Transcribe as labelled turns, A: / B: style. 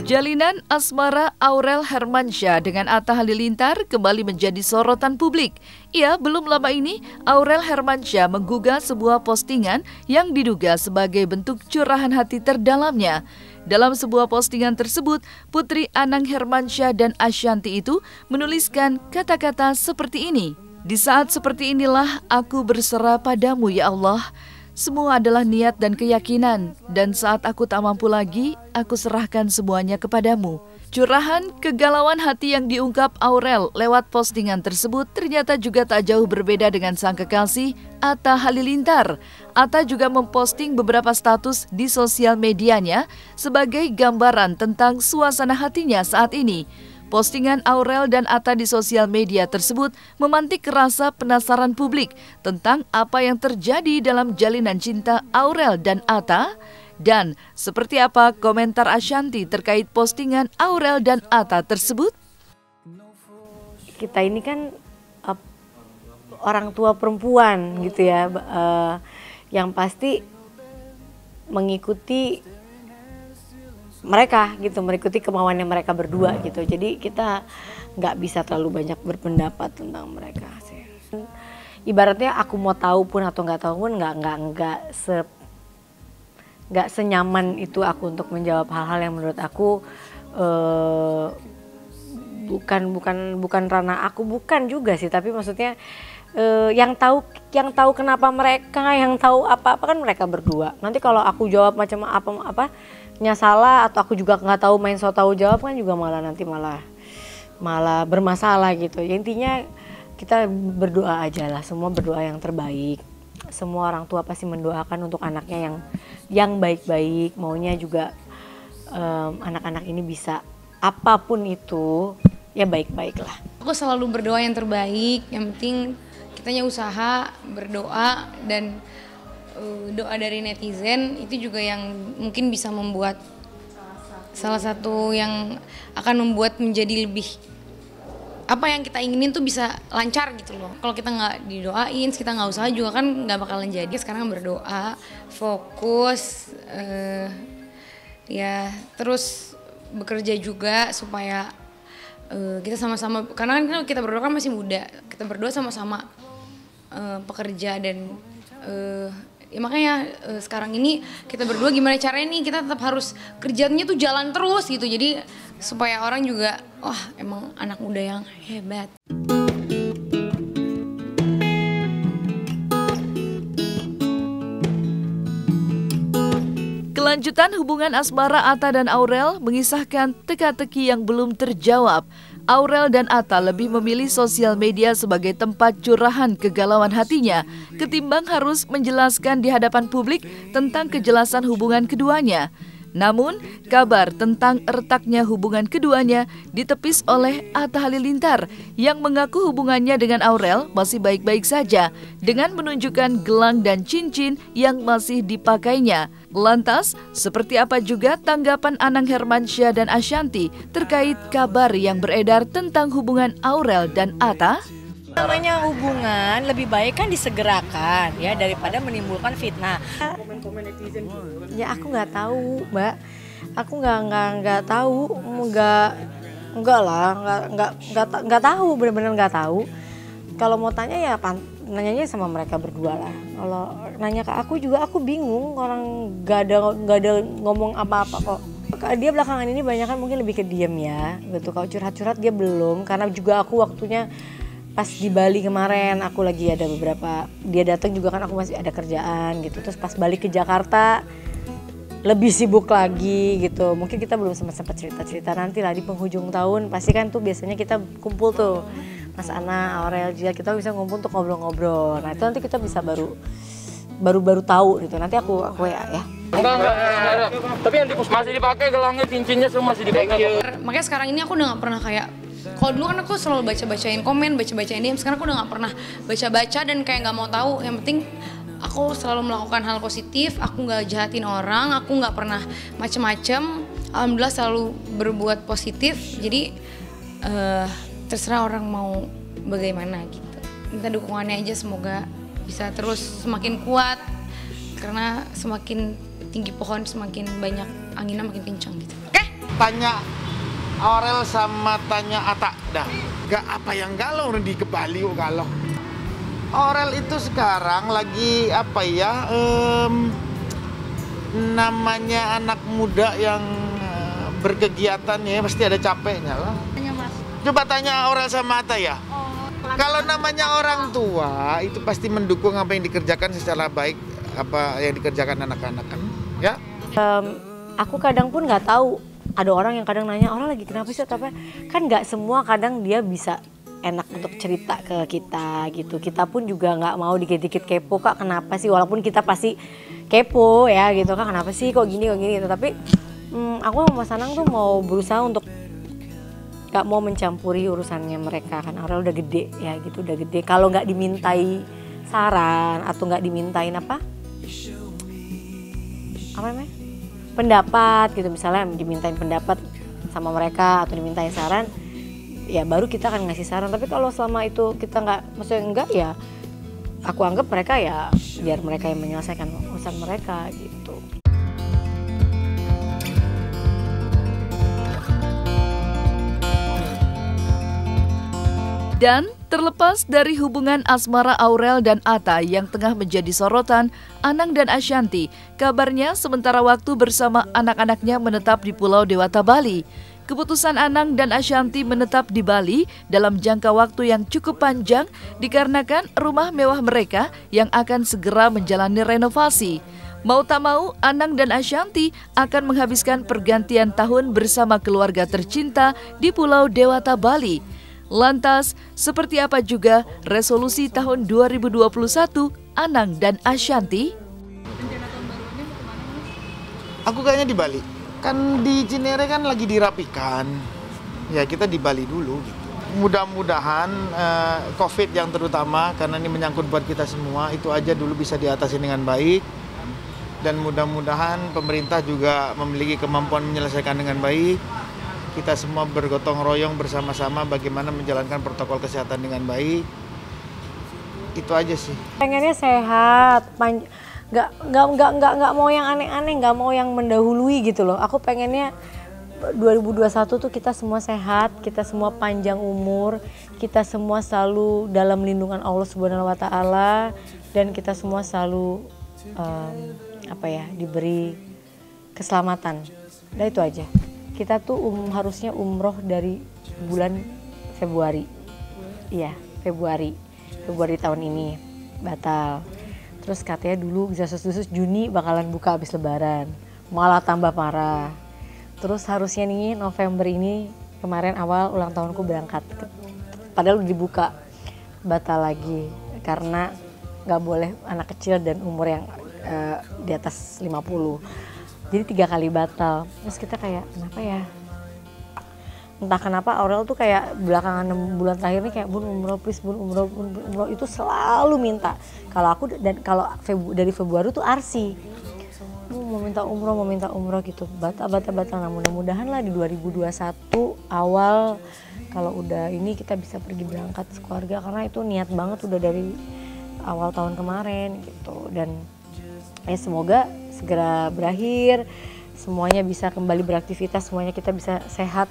A: Jalinan asmara Aurel Hermansyah dengan Atta Halilintar kembali menjadi sorotan publik. Belum lama ini, Aurel Hermansyah menggugah sebuah postingan yang diduga sebagai bentuk curahan hati terdalamnya. Dalam sebuah postingan tersebut, Putri Anang Hermansyah dan Ashanty itu menuliskan kata-kata seperti ini. Di saat seperti inilah aku berserah padamu ya Allah. Semua adalah niat dan keyakinan, dan saat aku tak mampu lagi, aku serahkan semuanya kepadamu. Curahan kegalauan hati yang diungkap Aurel lewat postingan tersebut ternyata juga tak jauh berbeda dengan sang kekasih, Atta Halilintar. Atta juga memposting beberapa status di sosial medianya sebagai gambaran tentang suasana hatinya saat ini. Postingan Aurel dan Atta di sosial media tersebut memantik rasa penasaran publik tentang apa yang terjadi dalam jalinan cinta Aurel dan Atta. Dan seperti apa komentar Ashanty terkait postingan Aurel dan Atta tersebut?
B: Kita ini kan orang tua perempuan gitu ya, yang pasti mengikuti mereka gitu, mengikuti kemauannya mereka berdua gitu. Jadi kita nggak bisa terlalu banyak berpendapat tentang mereka sih. Ibaratnya aku mau tahu pun atau nggak tahu pun nggak senyaman itu aku untuk menjawab hal-hal yang menurut aku bukan ranah aku, bukan juga sih, tapi maksudnya yang tahu kenapa mereka, yang tahu apa-apa kan mereka berdua. Nanti kalau aku jawab macam apa salah atau aku juga nggak tahu main so tahu jawab kan juga malah bermasalah gitu. Ya, intinya kita berdoa aja lah, semua berdoa yang terbaik. Semua orang tua pasti mendoakan untuk anaknya yang baik-baik, maunya juga anak-anak ini bisa apapun itu ya baik-baik lah.
C: Aku selalu berdoa yang terbaik, yang penting kitanya usaha, berdoa, dan doa dari netizen itu juga yang mungkin bisa membuat salah satu yang akan membuat menjadi lebih apa yang kita inginin tuh bisa lancar gitu loh. Kalau kita nggak didoain, kita nggak usaha juga kan nggak bakalan jadi. Sekarang berdoa, fokus, ya terus bekerja juga supaya kita sama-sama, karena kan kita berdua kan masih muda, kita berdua sama-sama pekerja dan ya makanya sekarang ini kita berdua gimana caranya nih kita tetap harus kerjanya tuh jalan terus gitu, jadi supaya orang juga wah emang anak muda yang hebat.
A: Kelanjutan hubungan asmara Atta dan Aurel mengisahkan teka-teki yang belum terjawab. Aurel dan Atta lebih memilih sosial media sebagai tempat curahan kegalauan hatinya ketimbang harus menjelaskan di hadapan publik tentang kejelasan hubungan keduanya. Namun, kabar tentang retaknya hubungan keduanya ditepis oleh Atta Halilintar yang mengaku hubungannya dengan Aurel masih baik-baik saja dengan menunjukkan gelang dan cincin yang masih dipakainya. Lantas, seperti apa juga tanggapan Anang Hermansyah dan Ashanty terkait kabar yang beredar tentang hubungan Aurel dan Atta?
B: Namanya hubungan lebih baik kan disegerakan ya daripada menimbulkan fitnah. Ya aku nggak tahu, Mbak. Aku nggak tahu, nggak tahu, benar-benar nggak tahu. Kalau mau tanya ya nanyanya sama mereka berdua lah. Kalau nanya ke aku juga aku bingung, orang nggak ada ngomong apa-apa kok. Dia belakangan ini banyak kan mungkin lebih ke diem ya, gitu. Kalau curhat-curhat dia belum, karena juga aku waktunya pas di Bali kemarin aku lagi ada beberapa, dia datang juga kan aku masih ada kerjaan gitu, terus pas balik ke Jakarta lebih sibuk lagi gitu. Mungkin kita belum sempat cerita-cerita, nanti lah di penghujung tahun pasti kan tuh biasanya kita kumpul tuh Mas Ana, Aurel juga, kita bisa ngumpul untuk ngobrol-ngobrol. Nah itu nanti kita bisa baru tahu gitu, nanti aku ya.
D: Enggak. Tapi yang masih dipakai gelangnya, cincinnya semua masih dipakai.
C: Makanya sekarang ini aku udah nggak pernah kayak, kalau dulu kan aku selalu baca-bacain komen, baca-bacain DM. Sekarang aku udah nggak pernah baca-baca dan kayak nggak mau tahu. Yang penting aku selalu melakukan hal positif. Aku nggak jahatin orang. Aku nggak pernah macem-macem. Alhamdulillah selalu berbuat positif. Jadi terserah orang mau bagaimana gitu. Minta dukungannya aja, semoga bisa terus semakin kuat, karena semakin tinggi pohon semakin banyak anginnya, makin kencang gitu. Oke?
E: Tanya Aurel sama tanya Ata dah. Gak apa yang galau di Bali kok galau. Aurel itu sekarang lagi apa ya? Namanya anak muda yang berkegiatan ya, pasti ada capeknya lah. Coba tanya Aurel sama Ata ya. Kalau namanya orang tua itu pasti mendukung apa yang dikerjakan secara baik, apa yang dikerjakan anak-anak kan, ya.
B: Aku kadang pun nggak tahu. Ada orang yang kadang nanya, orang lagi kenapa sih? Tapi kan nggak semua kadang dia bisa enak untuk cerita ke kita gitu. Kita pun juga nggak mau dikit-dikit kepo, Kak kenapa sih? Walaupun kita pasti kepo ya gitu, Kak kenapa sih kok gini gitu. Tapi aku sama Mas Anang tuh mau berusaha untuk gak mau mencampuri urusannya mereka, kan Aurel udah gede ya gitu, udah gede. Kalau nggak dimintai saran atau nggak dimintain apa namanya, pendapat gitu, misalnya dimintain pendapat sama mereka atau dimintain saran, ya baru kita akan ngasih saran. Tapi kalau selama itu kita nggak, maksudnya enggak, ya aku anggap mereka ya biar mereka yang menyelesaikan urusan mereka gitu.
A: Dan terlepas dari hubungan asmara Aurel dan Ata yang tengah menjadi sorotan, Anang dan Ashanty kabarnya sementara waktu bersama anak-anaknya menetap di Pulau Dewata, Bali. Keputusan Anang dan Ashanty menetap di Bali dalam jangka waktu yang cukup panjang dikarenakan rumah mewah mereka yang akan segera menjalani renovasi. Mau tak mau, Anang dan Ashanty akan menghabiskan pergantian tahun bersama keluarga tercinta di Pulau Dewata, Bali. Lantas, seperti apa juga resolusi tahun 2021 Anang dan Ashanty?
E: Aku kayaknya di Bali. Kan di Cinere kan lagi dirapikan. Ya kita di Bali dulu gitu. Mudah-mudahan COVID yang terutama, karena ini menyangkut buat kita semua, itu aja dulu bisa diatasi dengan baik. Dan mudah-mudahan pemerintah juga memiliki kemampuan menyelesaikan dengan baik. Kita semua bergotong royong bersama-sama bagaimana menjalankan protokol kesehatan dengan baik. Itu aja sih.
B: Pengennya sehat, nggak mau yang aneh-aneh, nggak mau yang mendahului gitu loh. Aku pengennya 2021 tuh kita semua sehat, kita semua panjang umur, kita semua selalu dalam lindungan Allah Subhanahu wa Ta'ala, dan kita semua selalu diberi keselamatan. Nah itu aja. Kita tuh harusnya umroh dari bulan Februari. Iya, Februari tahun ini batal. Terus katanya dulu desas-desus Juni bakalan buka habis Lebaran. Malah tambah parah. Terus harusnya nih November ini, kemarin awal ulang tahunku berangkat. Padahal udah dibuka, batal lagi. Karena nggak boleh anak kecil dan umur yang di atas 50. Jadi 3 kali batal. Terus kita kayak kenapa ya? Entah kenapa Aurel tuh kayak belakangan 6 bulan terakhir ini kayak bun umroh please, bun umroh itu selalu minta. Kalau aku dan kalau dari Februari tuh Arsi. Mau minta umroh gitu. Batal. Nah, mudah-mudahan lah di 2021 awal kalau udah ini kita bisa pergi berangkat sekeluarga, karena itu niat banget udah dari awal tahun kemarin gitu. Dan semoga segera berakhir, semuanya bisa kembali beraktivitas, semuanya kita bisa sehat